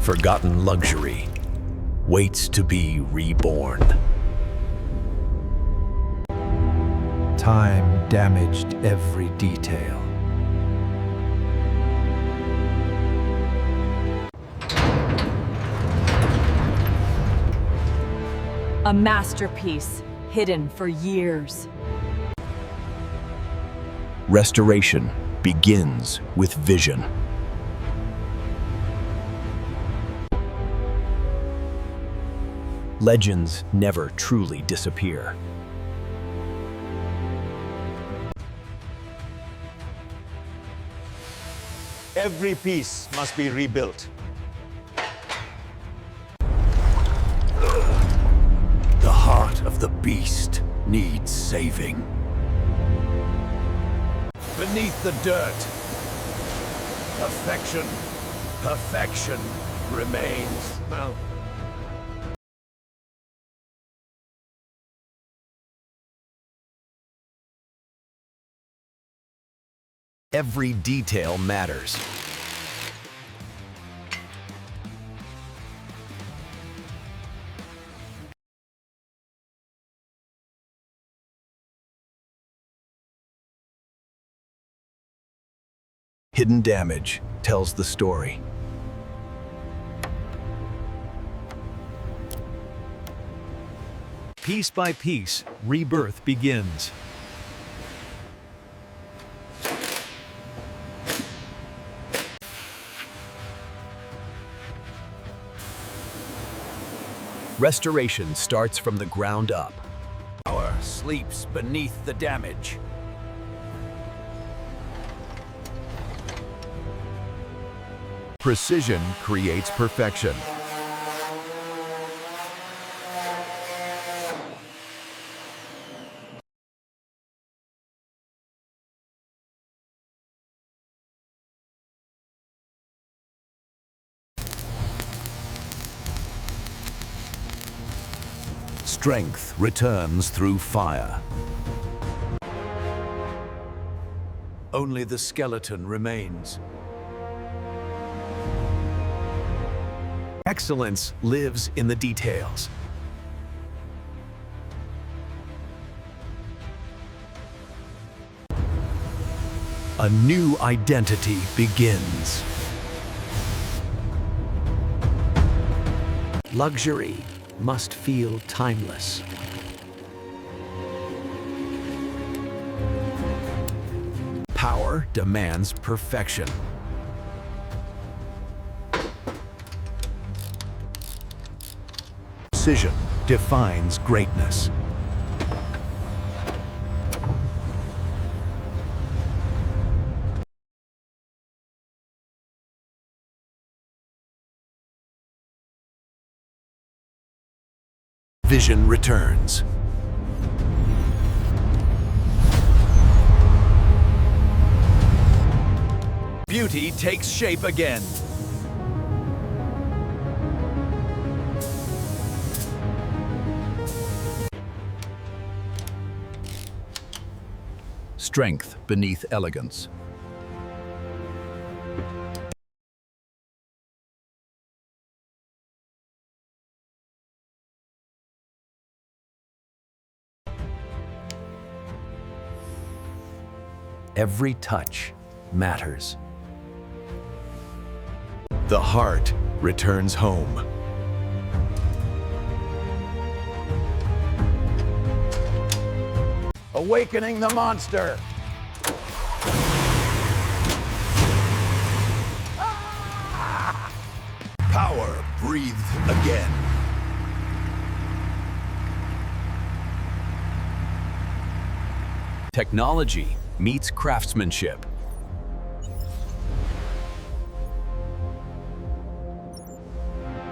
forgotten luxury waits to be reborn. Time damaged every detail. A masterpiece hidden for years. Restoration begins with vision. Legends never truly disappear. Every piece must be rebuilt. The heart of the beast needs saving. Beneath the dirt, perfection remains. Well, every detail matters. Hidden damage tells the story. Piece by piece, rebirth begins. Restoration starts from the ground up. Power sleeps beneath the damage. Precision creates perfection. Strength returns through fire. Only the skeleton remains. Excellence lives in the details. A new identity begins. Luxury must feel timeless. Power demands perfection. Precision defines greatness. Vision returns. Beauty takes shape again. Strength beneath elegance. Every touch matters. The heart returns home. Awakening the monster! Power breathed again. Technology meets craftsmanship.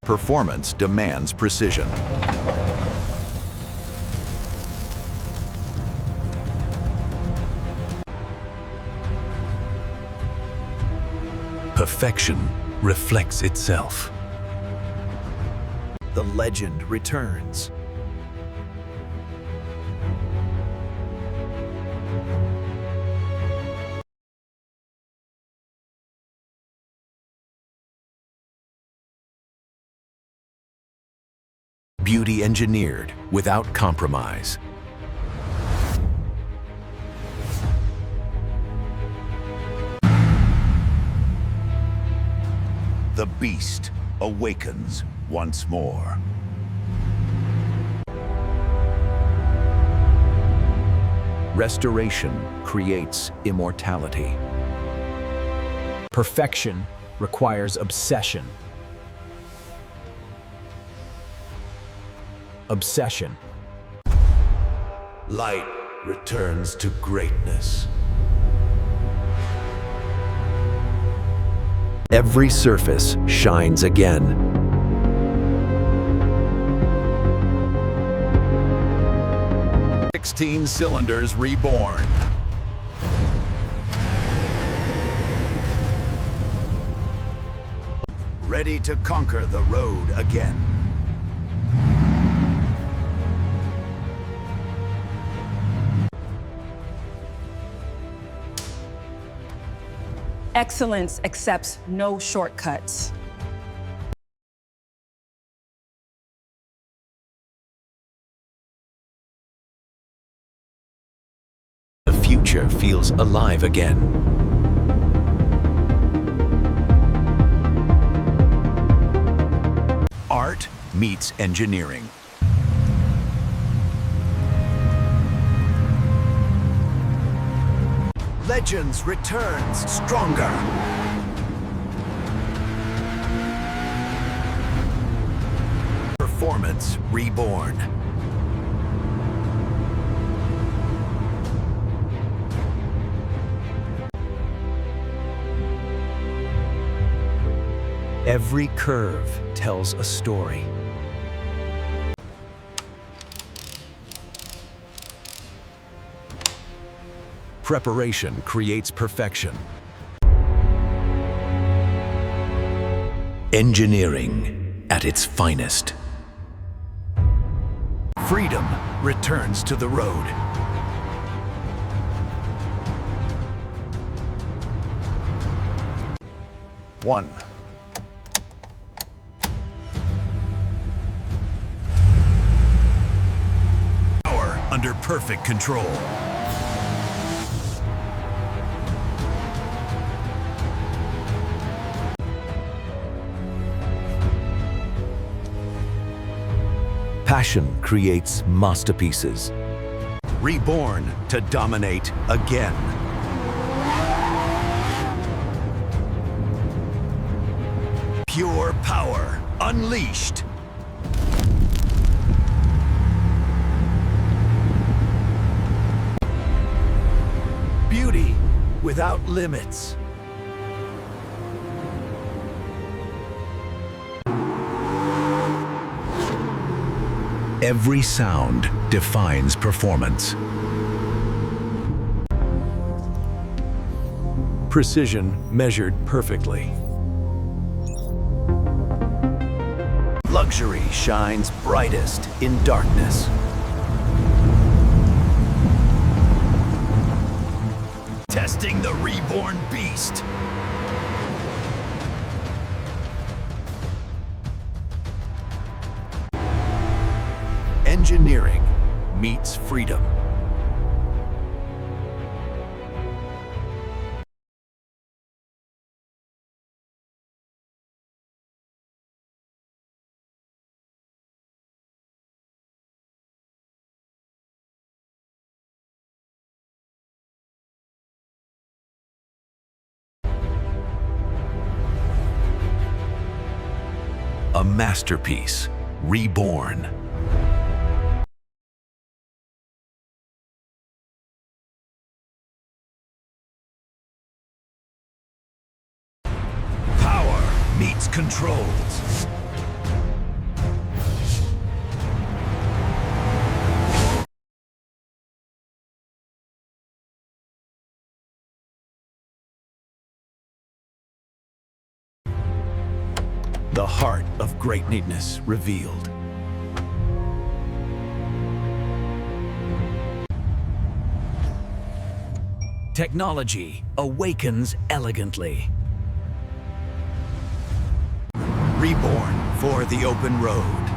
Performance demands precision. Perfection reflects itself. The legend returns. Beauty engineered without compromise. The beast awakens once more. Restoration creates immortality. Perfection requires obsession. Obsession. Light returns to greatness. Every surface shines again. 16 cylinders reborn. Ready to conquer the road again. Excellence accepts no shortcuts. The future feels alive again. Art meets engineering. Legends returns stronger. Performance reborn. Every curve tells a story. Preparation creates perfection. Engineering at its finest. Freedom returns to the road. One. Power under perfect control. Passion creates masterpieces. Reborn to dominate again. Pure power unleashed. Beauty without limits. Every sound defines performance. Precision measured perfectly. Luxury shines brightest in darkness. Testing the reborn beast. Engineering meets freedom. A masterpiece reborn. Meets controls. The heart of greatness revealed. Technology awakens elegantly. Reborn for the open road.